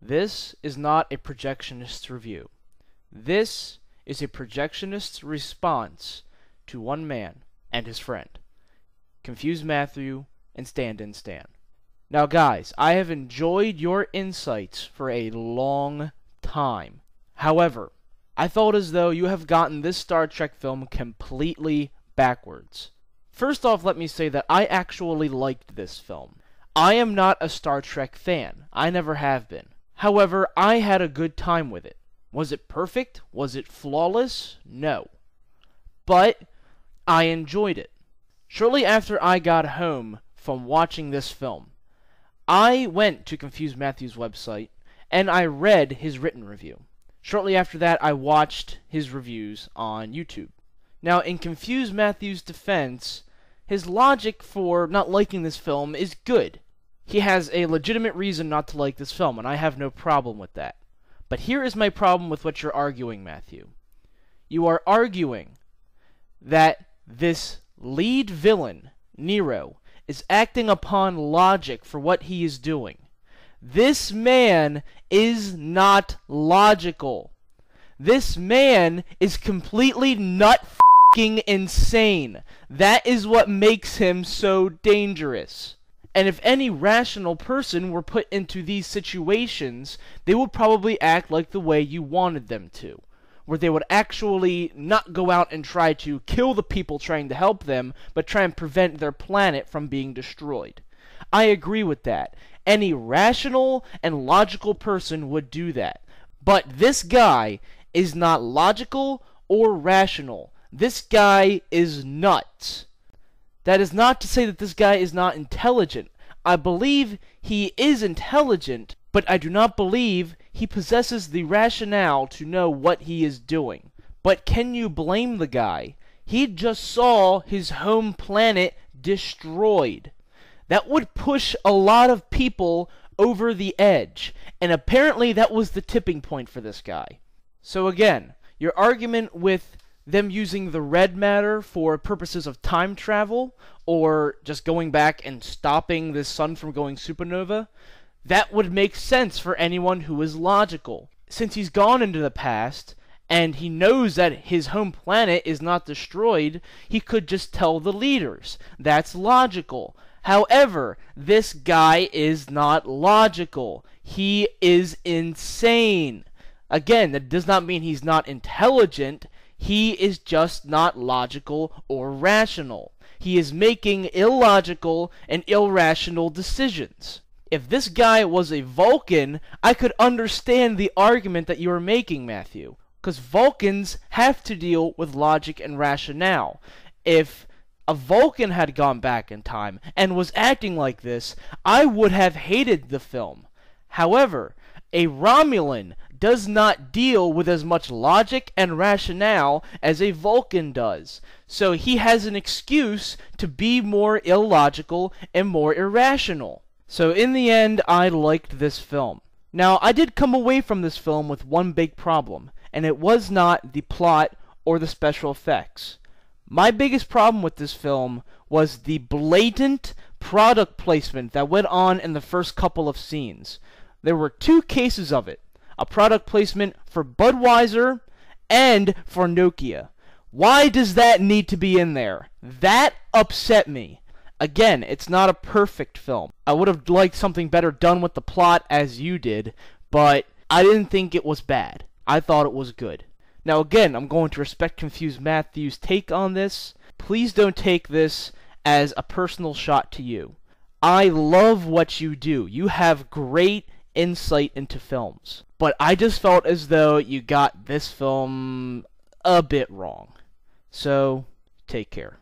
This is not a Projectionist review. This is a Projectionist's response to one man and his friend, Confused Matthew and Stand-In Stan. Now guys, I have enjoyed your insights for a long time. However, I felt as though you have gotten this Star Trek film completely backwards. First off, let me say that I actually liked this film. I am not a Star Trek fan. I never have been. However, I had a good time with it. Was it perfect? Was it flawless? No. But I enjoyed it. Shortly after I got home from watching this film, I went to Confused Matthew's website and I read his written review. Shortly after that, I watched his reviews on YouTube. Now, in Confused Matthew's defense, his logic for not liking this film is good. He has a legitimate reason not to like this film, and I have no problem with that. But here is my problem with what you're arguing, Matthew. You are arguing that this lead villain, Nero, is acting upon logic for what he is doing. This man is not logical. This man is completely nut-f***ing insane. That is what makes him so dangerous. And if any rational person were put into these situations, they would probably act like the way you wanted them to, where they would actually not go out and try to kill the people trying to help them, but try and prevent their planet from being destroyed. I agree with that. Any rational and logical person would do that. But this guy is not logical or rational. This guy is nuts. That is not to say that this guy is not intelligent. I believe he is intelligent, but I do not believe he possesses the rationale to know what he is doing. But can you blame the guy? He just saw his home planet destroyed. That would push a lot of people over the edge, and apparently that was the tipping point for this guy. So again, your argument with them using the red matter for purposes of time travel, or just going back and stopping this sun from going supernova, that would make sense for anyone who is logical. Since he's gone into the past, and he knows that his home planet is not destroyed, he could just tell the leaders. That's logical. However, this guy is not logical. He is insane. Again, that does not mean he's not intelligent. He is just not logical or rational. He is making illogical and irrational decisions. If this guy was a Vulcan, I could understand the argument that you are making, Matthew. Because Vulcans have to deal with logic and rationale. If a Vulcan had gone back in time and was acting like this, I would have hated the film. However, a Romulan does not deal with as much logic and rationale as a Vulcan does. So he has an excuse to be more illogical and more irrational. So in the end, I liked this film. Now, I did come away from this film with one big problem, and it was not the plot or the special effects. My biggest problem with this film was the blatant product placement that went on in the first couple of scenes. There were two cases of it. A product placement for Budweiser and for NOKIA. Why does that need to be in there? That upset me. Again, it's not a perfect film. I would have liked something better done with the plot as you did, but I didn't think it was bad. I thought it was good. Now again, I'm going to respect Confused Matthew's take on this. Please don't take this as a personal shot to you. I love what you do. You have great insight into films. But I just felt as though you got this film a bit wrong. So, take care.